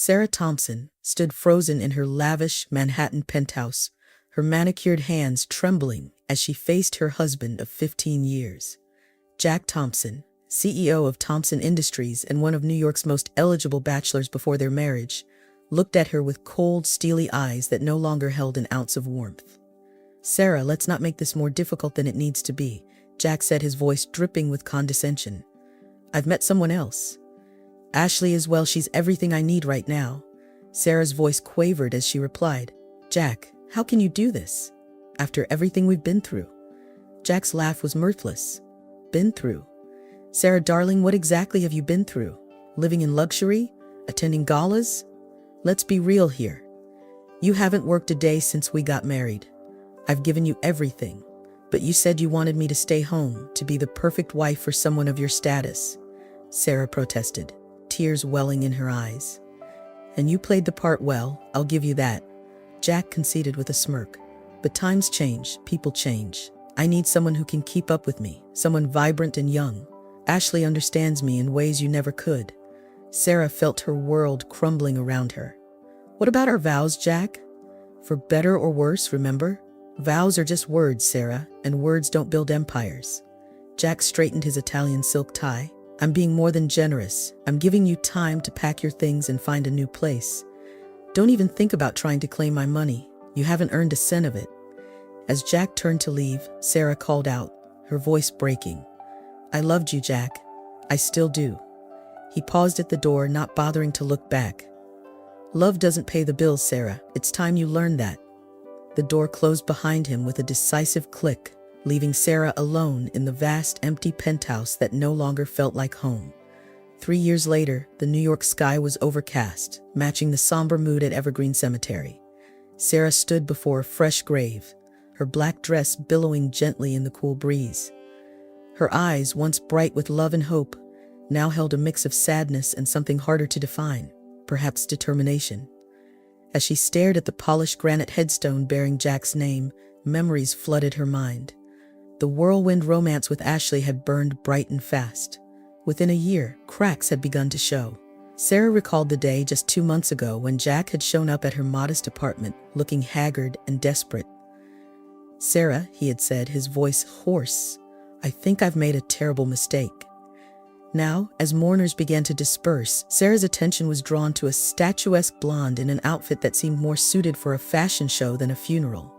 Sarah Thompson stood frozen in her lavish Manhattan penthouse, her manicured hands trembling as she faced her husband of 15 years. Jack Thompson, CEO of Thompson Industries and one of New York's most eligible bachelors before their marriage, looked at her with cold, steely eyes that no longer held an ounce of warmth. "Sarah, let's not make this more difficult than it needs to be," Jack said, his voice dripping with condescension. "I've met someone else. Ashley as well, she's everything I need right now." Sarah's voice quavered as she replied, "Jack, how can you do this? After everything we've been through?" Jack's laugh was mirthless. "Been through? Sarah, darling, what exactly have you been through? Living in luxury? Attending galas? Let's be real here. You haven't worked a day since we got married. I've given you everything, but you said you wanted me to stay home, to be the perfect wife for someone of your status," Sarah protested, tears welling in her eyes. "And you played the part well, I'll give you that," Jack conceded with a smirk. "But times change, people change. I need someone who can keep up with me, someone vibrant and young. Ashley understands me in ways you never could." Sarah felt her world crumbling around her. "What about our vows, Jack? For better or worse, remember? Vows are just words, Sarah, and words don't build empires." Jack straightened his Italian silk tie. "I'm being more than generous. I'm giving you time to pack your things and find a new place. Don't even think about trying to claim my money. You haven't earned a cent of it." As Jack turned to leave, Sarah called out, her voice breaking, "I loved you, Jack. I still do." He paused at the door, not bothering to look back. "Love doesn't pay the bills, Sarah. It's time you learned that." The door closed behind him with a decisive click, leaving Sarah alone in the vast, empty penthouse that no longer felt like home. 3 years later, the New York sky was overcast, matching the somber mood at Evergreen Cemetery. Sarah stood before a fresh grave, her black dress billowing gently in the cool breeze. Her eyes, once bright with love and hope, now held a mix of sadness and something harder to define, perhaps determination. As she stared at the polished granite headstone bearing Jack's name, memories flooded her mind. The whirlwind romance with Ashley had burned bright and fast. Within a year, cracks had begun to show. Sarah recalled the day just 2 months ago when Jack had shown up at her modest apartment, looking haggard and desperate. "Sarah," he had said, his voice hoarse, "I think I've made a terrible mistake." Now, as mourners began to disperse, Sarah's attention was drawn to a statuesque blonde in an outfit that seemed more suited for a fashion show than a funeral.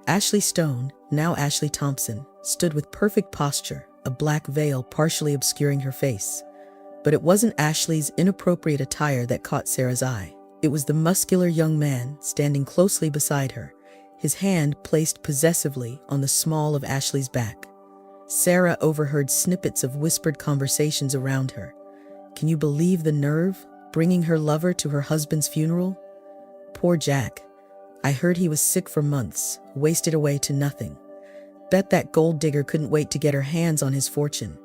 Ashley Stone, now Ashley Thompson, stood with perfect posture, a black veil partially obscuring her face. But it wasn't Ashley's inappropriate attire that caught Sarah's eye. It was the muscular young man standing closely beside her, his hand placed possessively on the small of Ashley's back. Sarah overheard snippets of whispered conversations around her. Can you believe the nerve, bringing her lover to her husband's funeral? Poor Jack. I heard he was sick for months, wasted away to nothing. Bet that gold digger couldn't wait to get her hands on his fortune.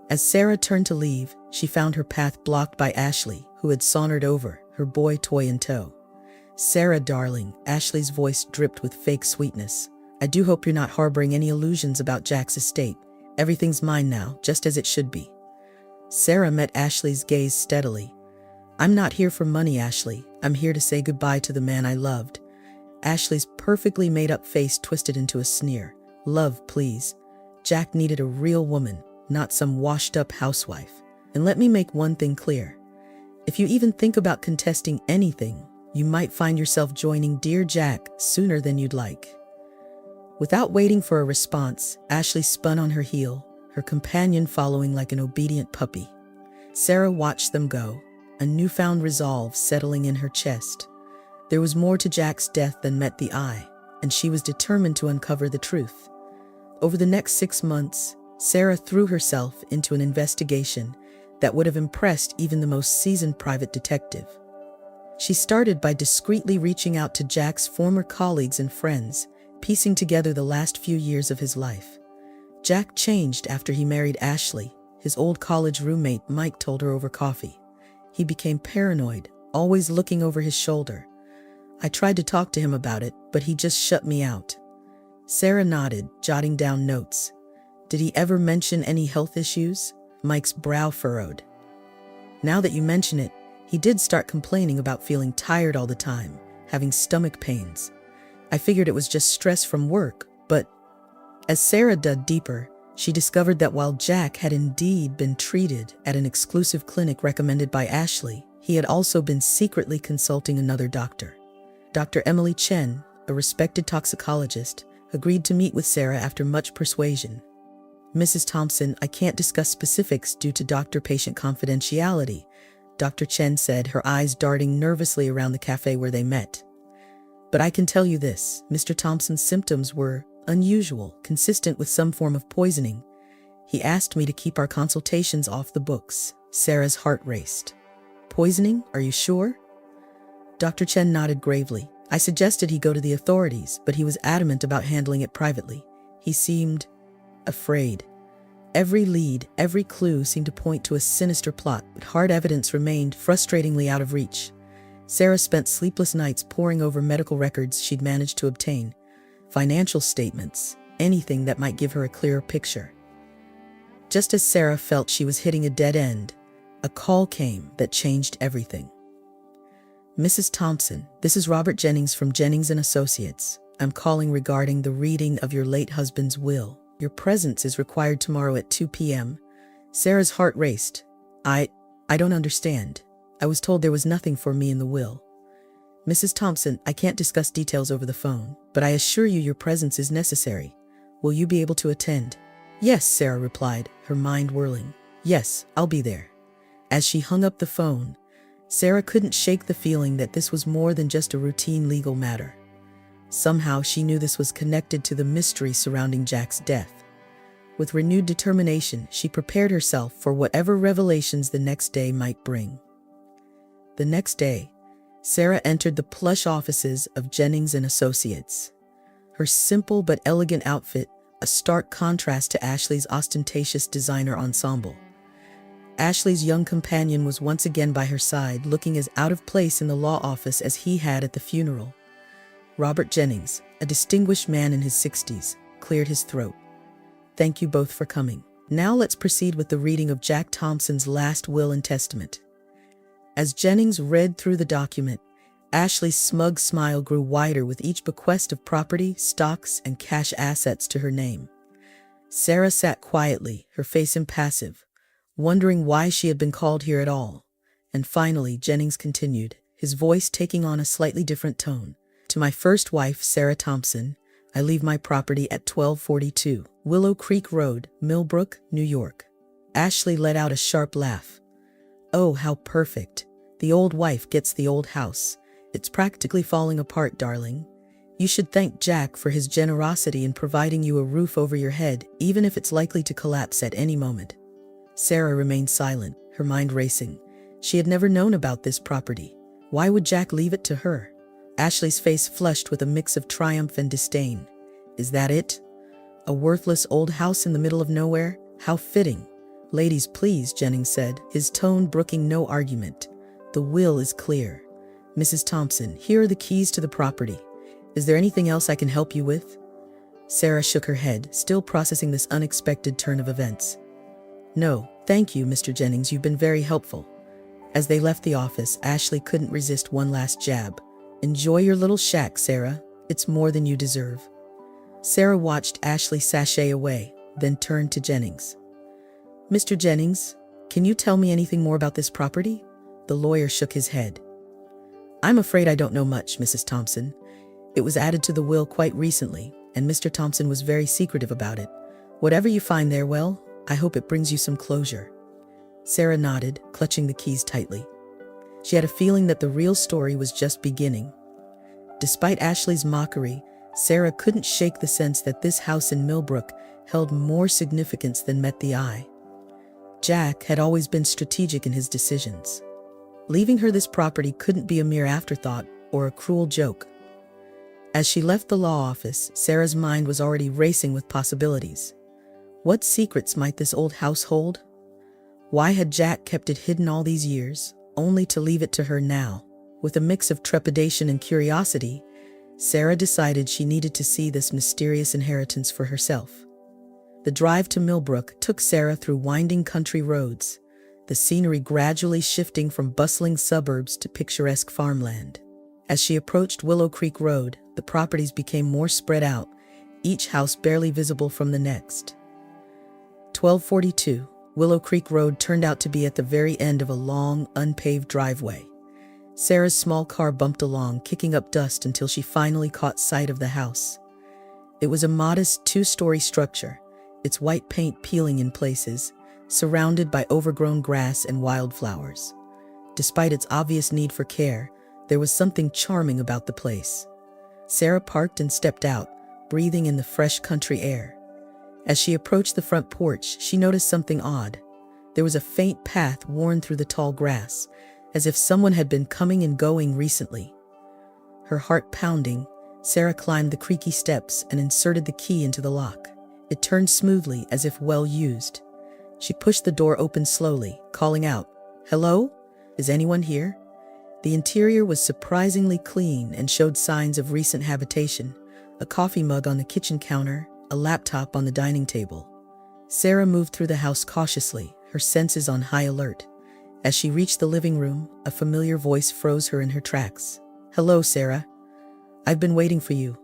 As Sarah turned to leave, she found her path blocked by Ashley, who had sauntered over, her boy toy in tow. "Sarah, darling," Ashley's voice dripped with fake sweetness. "I do hope you're not harboring any illusions about Jack's estate. Everything's mine now, just as it should be." Sarah met Ashley's gaze steadily. "I'm not here for money, Ashley. I'm here to say goodbye to the man I loved." Ashley's perfectly made-up face twisted into a sneer. "Love, please. Jack needed a real woman, not some washed-up housewife. And let me make one thing clear. If you even think about contesting anything, you might find yourself joining Dear Jack sooner than you'd like." Without waiting for a response, Ashley spun on her heel, her companion following like an obedient puppy. Sarah watched them go, a newfound resolve settling in her chest. There was more to Jack's death than met the eye, and she was determined to uncover the truth. Over the next 6 months, Sarah threw herself into an investigation that would have impressed even the most seasoned private detective. She started by discreetly reaching out to Jack's former colleagues and friends, piecing together the last few years of his life. Jack changed after he married Ashley, his old college roommate Mike told her over coffee. He became paranoid, always looking over his shoulder. "I tried to talk to him about it, but he just shut me out." Sarah nodded, jotting down notes. "Did he ever mention any health issues?" Mike's brow furrowed. "Now that you mention it, He did start complaining about feeling tired all the time, having stomach pains. I figured it was just stress from work, but as Sarah dug deeper, she discovered that while Jack had indeed been treated at an exclusive clinic recommended by Ashley, he had also been secretly consulting another doctor. Dr. Emily Chen, a respected toxicologist, agreed to meet with Sarah after much persuasion. "Mrs. Thompson, I can't discuss specifics due to doctor-patient confidentiality," Dr. Chen said, her eyes darting nervously around the cafe where they met. "But I can tell you this, Mr. Thompson's symptoms were unusual, consistent with some form of poisoning. He asked me to keep our consultations off the books." Sarah's heart raced. "Poisoning? Are you sure?" Dr. Chen nodded gravely. "I suggested he go to the authorities, but he was adamant about handling it privately. He seemed afraid. Every lead, every clue seemed to point to a sinister plot, but hard evidence remained frustratingly out of reach." Sarah spent sleepless nights poring over medical records she'd managed to obtain, financial statements, anything that might give her a clearer picture. Just as Sarah felt she was hitting a dead end, a call came that changed everything. "Mrs. Thompson, this is Robert Jennings from Jennings & Associates. I'm calling regarding the reading of your late husband's will. Your presence is required tomorrow at 2 p.m. Sarah's heart raced. I don't understand. I was told there was nothing for me in the will." "Mrs. Thompson, I can't discuss details over the phone, but I assure you your presence is necessary. Will you be able to attend?" "Yes," Sarah replied, her mind whirling. "Yes, I'll be there." As she hung up the phone, Sarah couldn't shake the feeling that this was more than just a routine legal matter. Somehow she knew this was connected to the mystery surrounding Jack's death. With renewed determination, she prepared herself for whatever revelations the next day might bring. The next day, Sarah entered the plush offices of Jennings & Associates. Her simple but elegant outfit, a stark contrast to Ashley's ostentatious designer ensemble. Ashley's young companion was once again by her side, looking as out of place in the law office as he had at the funeral. Robert Jennings, a distinguished man in his 60s, cleared his throat. "Thank you both for coming. Now let's proceed with the reading of Jack Thompson's last will and testament." As Jennings read through the document, Ashley's smug smile grew wider with each bequest of property, stocks, and cash assets to her name. Sarah sat quietly, her face impassive, wondering why she had been called here at all. And finally, Jennings continued, his voice taking on a slightly different tone. "To my first wife, Sarah Thompson, I leave my property at 1242 Willow Creek Road, Millbrook, New York." Ashley let out a sharp laugh. "Oh, how perfect. The old wife gets the old house. It's practically falling apart, darling. You should thank Jack for his generosity in providing you a roof over your head, even if it's likely to collapse at any moment." Sarah remained silent, her mind racing. She had never known about this property. Why would Jack leave it to her? Ashley's face flushed with a mix of triumph and disdain. Is that it? A worthless old house in the middle of nowhere? How fitting. "Ladies, please," Jennings said, his tone brooking no argument. "The will is clear. Mrs. Thompson, here are the keys to the property. Is there anything else I can help you with?" Sarah shook her head, still processing this unexpected turn of events. "No, thank you, Mr. Jennings, you've been very helpful." As they left the office, Ashley couldn't resist one last jab. "Enjoy your little shack, Sarah. It's more than you deserve." Sarah watched Ashley sashay away, then turned to Jennings. "Mr. Jennings, can you tell me anything more about this property?" The lawyer shook his head. "I'm afraid I don't know much, Mrs. Thompson. It was added to the will quite recently, and Mr. Thompson was very secretive about it. Whatever you find there, well, I hope it brings you some closure." Sarah nodded, clutching the keys tightly. She had a feeling that the real story was just beginning. Despite Ashley's mockery, Sarah couldn't shake the sense that this house in Millbrook held more significance than met the eye. Jack had always been strategic in his decisions. Leaving her this property couldn't be a mere afterthought or a cruel joke. As she left the law office, Sarah's mind was already racing with possibilities. What secrets might this old house hold? Why had Jack kept it hidden all these years, only to leave it to her now? With a mix of trepidation and curiosity, Sarah decided she needed to see this mysterious inheritance for herself. The drive to Millbrook took Sarah through winding country roads, the scenery gradually shifting from bustling suburbs to picturesque farmland. As she approached Willow Creek Road, the properties became more spread out, each house barely visible from the next. 1242, Willow Creek Road turned out to be at the very end of a long, unpaved driveway. Sarah's small car bumped along, kicking up dust until she finally caught sight of the house. It was a modest two-story structure, its white paint peeling in places, surrounded by overgrown grass and wildflowers. Despite its obvious need for care, there was something charming about the place. Sarah parked and stepped out, breathing in the fresh country air. As she approached the front porch, she noticed something odd. There was a faint path worn through the tall grass, as if someone had been coming and going recently. Her heart pounding, Sarah climbed the creaky steps and inserted the key into the lock. It turned smoothly, as if well used. She pushed the door open slowly, calling out, "Hello? Is anyone here?" The interior was surprisingly clean and showed signs of recent habitation. A coffee mug on the kitchen counter, a laptop on the dining table. Sarah moved through the house cautiously, her senses on high alert. As she reached the living room, a familiar voice froze her in her tracks. "Hello, Sarah. I've been waiting for you."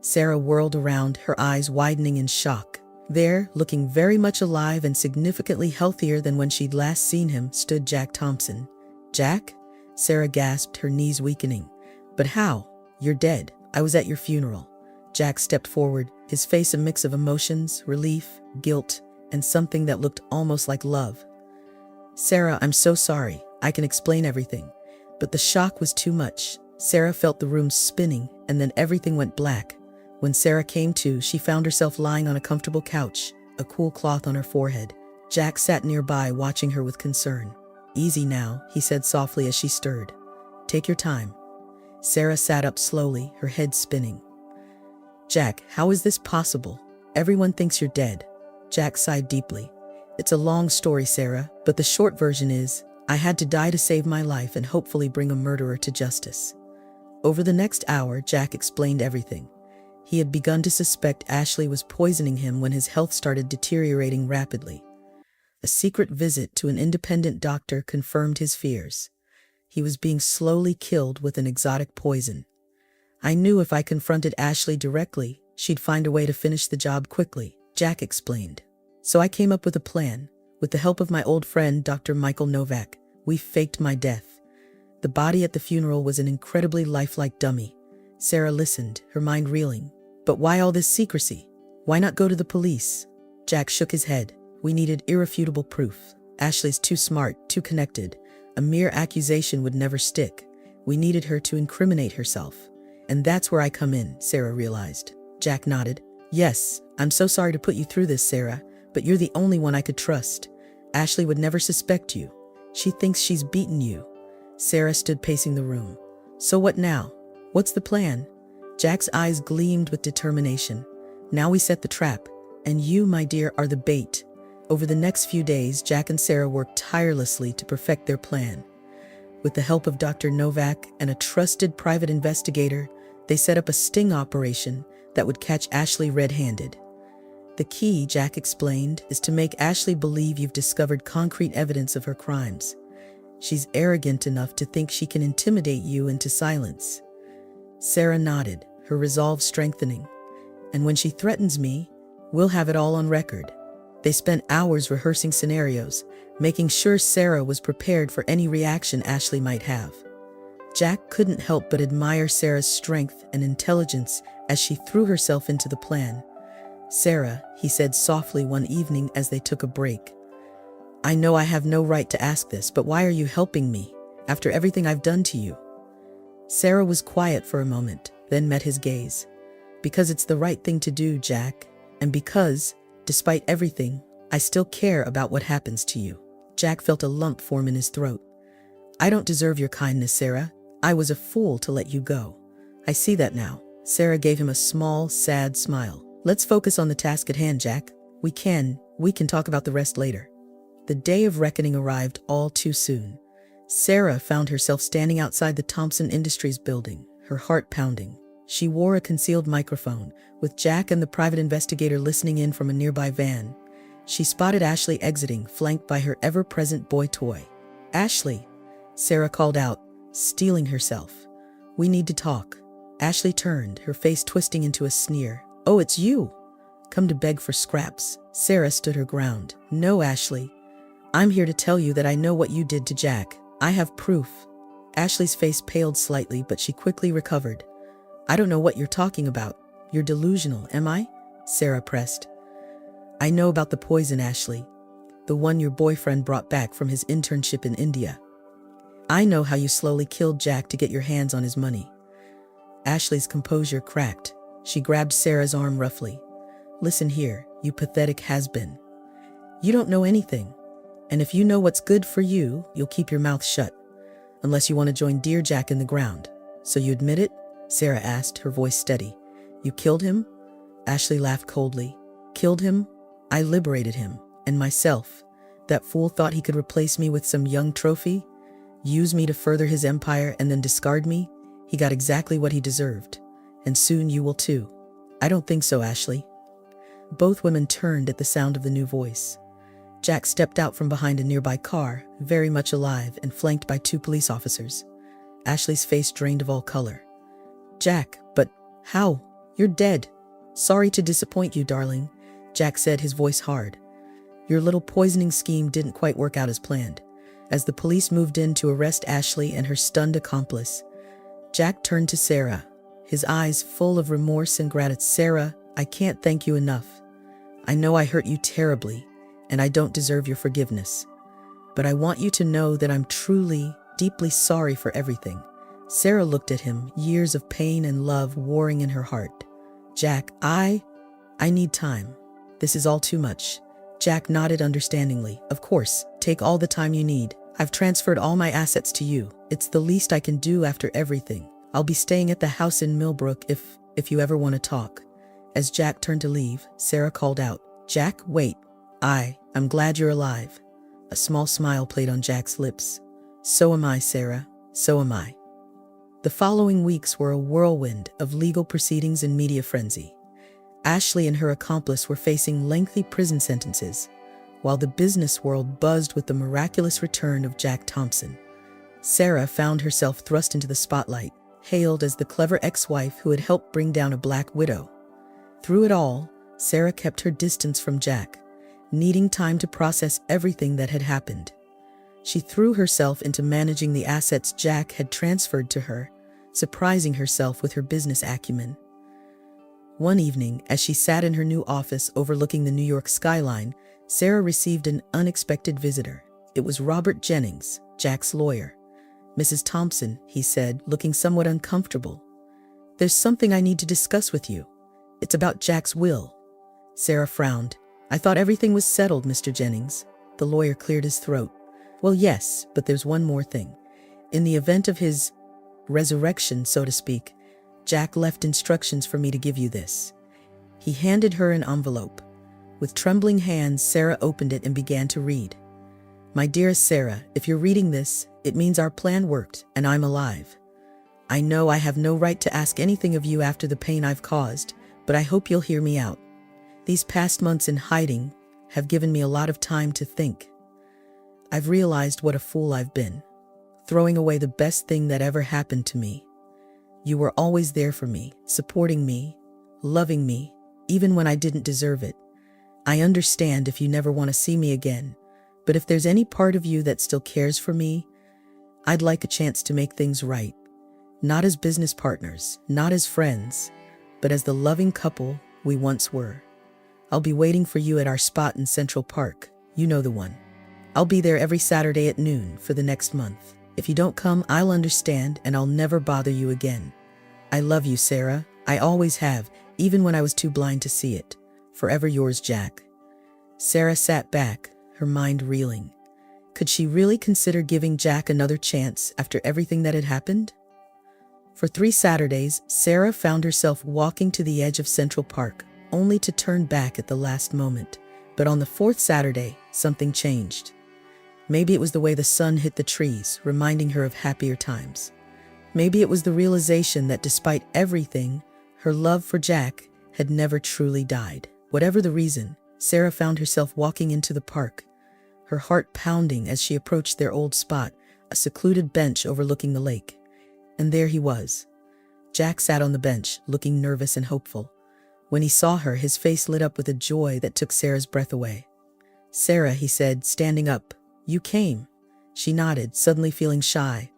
Sarah whirled around, her eyes widening in shock. There, looking very much alive and significantly healthier than when she'd last seen him, stood Jack Thompson. "Jack?" Sarah gasped, her knees weakening. "But how? You're dead. I was at your funeral." Jack stepped forward, his face a mix of emotions, relief, guilt, and something that looked almost like love. "Sarah, I'm so sorry. I can explain everything." But the shock was too much. Sarah felt the room spinning, and then everything went black. When Sarah came to, she found herself lying on a comfortable couch, a cool cloth on her forehead. Jack sat nearby, watching her with concern. "Easy now," he said softly as she stirred. "Take your time." Sarah sat up slowly, her head spinning. "Jack, how is this possible? Everyone thinks you're dead." Jack sighed deeply. "It's a long story, Sarah, but the short version is, I had to die to save my life and hopefully bring a murderer to justice." Over the next hour, Jack explained everything. He had begun to suspect Ashley was poisoning him when his health started deteriorating rapidly. A secret visit to an independent doctor confirmed his fears. He was being slowly killed with an exotic poison. "I knew if I confronted Ashley directly, she'd find a way to finish the job quickly," Jack explained. "So I came up with a plan. With the help of my old friend, Dr. Michael Novak, we faked my death. The body at the funeral was an incredibly lifelike dummy." Sarah listened, her mind reeling. "But why all this secrecy? Why not go to the police?" Jack shook his head. "We needed irrefutable proof. Ashley's too smart, too connected. A mere accusation would never stick. We needed her to incriminate herself. And that's where I come in," Sarah realized. Jack nodded. "Yes, I'm so sorry to put you through this, Sarah, but you're the only one I could trust. Ashley would never suspect you. She thinks she's beaten you." Sarah stood pacing the room. "So what now? What's the plan?" Jack's eyes gleamed with determination. "Now we set the trap, and you, my dear, are the bait." Over the next few days, Jack and Sarah worked tirelessly to perfect their plan. With the help of Dr. Novak and a trusted private investigator, they set up a sting operation that would catch Ashley red-handed. "The key," Jack explained, "is to make Ashley believe you've discovered concrete evidence of her crimes. She's arrogant enough to think she can intimidate you into silence." Sarah nodded, her resolve strengthening. "And when she threatens me, we'll have it all on record." They spent hours rehearsing scenarios, making sure Sarah was prepared for any reaction Ashley might have. Jack couldn't help but admire Sarah's strength and intelligence as she threw herself into the plan. "Sarah," he said softly one evening as they took a break, "I know I have no right to ask this, but why are you helping me, after everything I've done to you?" Sarah was quiet for a moment, then met his gaze. "Because it's the right thing to do, Jack, and because, despite everything, I still care about what happens to you." Jack felt a lump form in his throat. "I don't deserve your kindness, Sarah. I was a fool to let you go. I see that now." Sarah gave him a small, sad smile. "Let's focus on the task at hand, Jack. We can talk about the rest later." The day of reckoning arrived all too soon. Sarah found herself standing outside the Thompson Industries building, her heart pounding. She wore a concealed microphone, with Jack and the private investigator listening in from a nearby van. She spotted Ashley exiting, flanked by her ever-present boy toy. "Ashley," Sarah called out, steeling herself. "We need to talk." Ashley turned, her face twisting into a sneer. "Oh, it's you. Come to beg for scraps." Sarah stood her ground. "No, Ashley. I'm here to tell you that I know what you did to Jack. I have proof." Ashley's face paled slightly, but she quickly recovered. "I don't know what you're talking about. You're delusional, am I?" Sarah pressed. "I know about the poison, Ashley. The one your boyfriend brought back from his internship in India. I know how you slowly killed Jack to get your hands on his money." Ashley's composure cracked. She grabbed Sarah's arm roughly. "Listen here, you pathetic has-been. You don't know anything. And if you know what's good for you, you'll keep your mouth shut. Unless you want to join Dear Jack in the ground. So you admit it?" Sarah asked, her voice steady. "You killed him?" Ashley laughed coldly. "Killed him? I liberated him. And myself. That fool thought he could replace me with some young trophy? Use me to further his empire and then discard me? He got exactly what he deserved. And soon you will too." "I don't think so, Ashley." Both women turned at the sound of the new voice. Jack stepped out from behind a nearby car, very much alive and flanked by 2 police officers. Ashley's face drained of all color. "Jack, but how? You're dead." "Sorry to disappoint you, darling," Jack said, his voice hard. "Your little poisoning scheme didn't quite work out as planned." As the police moved in to arrest Ashley and her stunned accomplice, Jack turned to Sarah, his eyes full of remorse and gratitude. "Sarah, I can't thank you enough. I know I hurt you terribly, and I don't deserve your forgiveness. But I want you to know that I'm truly, deeply sorry for everything." Sarah looked at him, years of pain and love warring in her heart. "Jack, I need time. This is all too much." Jack nodded understandingly. "Of course, take all the time you need. I've transferred all my assets to you. It's the least I can do after everything. I'll be staying at the house in Millbrook if you ever want to talk." As Jack turned to leave, Sarah called out, "Jack, wait. I'm glad you're alive." A small smile played on Jack's lips. "So am I, Sarah. So am I." The following weeks were a whirlwind of legal proceedings and media frenzy. Ashley and her accomplice were facing lengthy prison sentences, while the business world buzzed with the miraculous return of Jack Thompson. Sarah found herself thrust into the spotlight, hailed as the clever ex-wife who had helped bring down a black widow. Through it all, Sarah kept her distance from Jack, needing time to process everything that had happened. She threw herself into managing the assets Jack had transferred to her, surprising herself with her business acumen. One evening, as she sat in her new office overlooking the New York skyline, Sarah received an unexpected visitor. It was Robert Jennings, Jack's lawyer. "Mrs. Thompson," he said, looking somewhat uncomfortable. "There's something I need to discuss with you. It's about Jack's will." Sarah frowned. "I thought everything was settled, Mr. Jennings." The lawyer cleared his throat. "Well, yes, but there's one more thing. In the event of his resurrection, so to speak, Jack left instructions for me to give you this." He handed her an envelope. With trembling hands, Sarah opened it and began to read. "My dearest Sarah, if you're reading this, it means our plan worked and I'm alive. I know I have no right to ask anything of you after the pain I've caused, but I hope you'll hear me out. These past months in hiding have given me a lot of time to think. I've realized what a fool I've been, throwing away the best thing that ever happened to me. You were always there for me, supporting me, loving me, even when I didn't deserve it. I understand if you never want to see me again, but if there's any part of you that still cares for me, I'd like a chance to make things right. Not as business partners, not as friends, but as the loving couple we once were. I'll be waiting for you at our spot in Central Park. You know the one. I'll be there every Saturday at noon for the next month. If you don't come, I'll understand and I'll never bother you again. I love you, Sarah. I always have, even when I was too blind to see it. Forever yours, Jack." Sarah sat back, her mind reeling. Could she really consider giving Jack another chance after everything that had happened? For 3 Saturdays, Sarah found herself walking to the edge of Central Park, only to turn back at the last moment. But on the 4th Saturday, something changed. Maybe it was the way the sun hit the trees, reminding her of happier times. Maybe it was the realization that despite everything, her love for Jack had never truly died. Whatever the reason, Sarah found herself walking into the park, her heart pounding as she approached their old spot, a secluded bench overlooking the lake. And there he was. Jack sat on the bench, looking nervous and hopeful. When he saw her, his face lit up with a joy that took Sarah's breath away. "Sarah," he said, standing up, "you came." She nodded, suddenly feeling shy.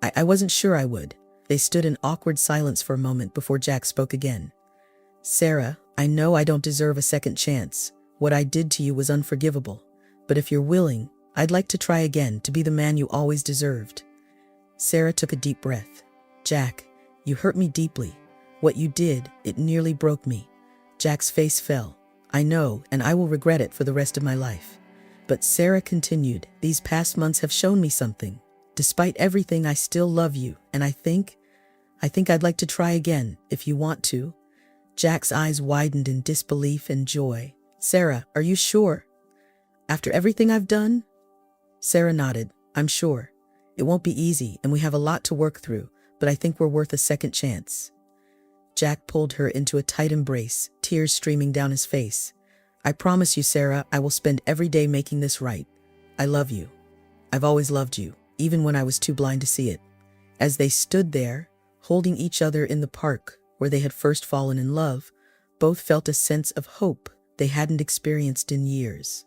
I wasn't sure I would." They stood in awkward silence for a moment before Jack spoke again. "Sarah, I know I don't deserve a second chance. What I did to you was unforgivable. But if you're willing, I'd like to try again to be the man you always deserved." Sarah took a deep breath. "Jack, you hurt me deeply. What you did, it nearly broke me." Jack's face fell. "I know, and I will regret it for the rest of my life." But Sarah continued, "These past months have shown me something. Despite everything, I still love you, and I think I'd like to try again, if you want to." Jack's eyes widened in disbelief and joy. "Sarah, are you sure? After everything I've done?" Sarah nodded. "I'm sure. It won't be easy, and we have a lot to work through, but I think we're worth a second chance." Jack pulled her into a tight embrace, tears streaming down his face. "I promise you, Sarah, I will spend every day making this right. I love you. I've always loved you, even when I was too blind to see it." As they stood there, holding each other in the park where they had first fallen in love, both felt a sense of hope they hadn't experienced in years.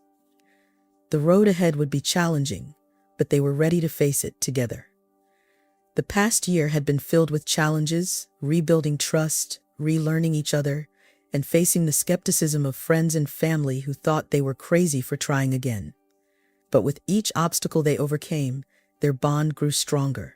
The road ahead would be challenging, but they were ready to face it together. The past year had been filled with challenges, rebuilding trust, relearning each other, and facing the skepticism of friends and family who thought they were crazy for trying again. But with each obstacle they overcame, their bond grew stronger.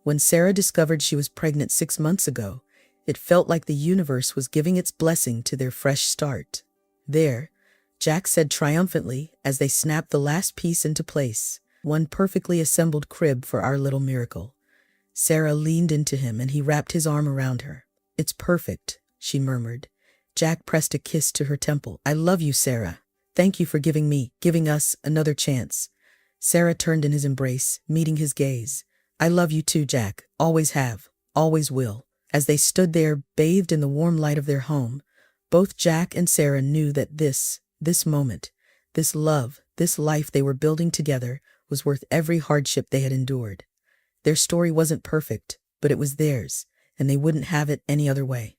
When Sarah discovered she was pregnant 6 months ago, it felt like the universe was giving its blessing to their fresh start. "There," Jack said triumphantly as they snapped the last piece into place, "one perfectly assembled crib for our little miracle." Sarah leaned into him and he wrapped his arm around her. "It's perfect," she murmured. Jack pressed a kiss to her temple. "I love you, Sarah. Thank you for giving us another chance." Sarah turned in his embrace, meeting his gaze. "I love you too, Jack. Always have, always will." As they stood there, bathed in the warm light of their home, both Jack and Sarah knew that this moment, this love, this life they were building together was worth every hardship they had endured. Their story wasn't perfect, but it was theirs, and they wouldn't have it any other way.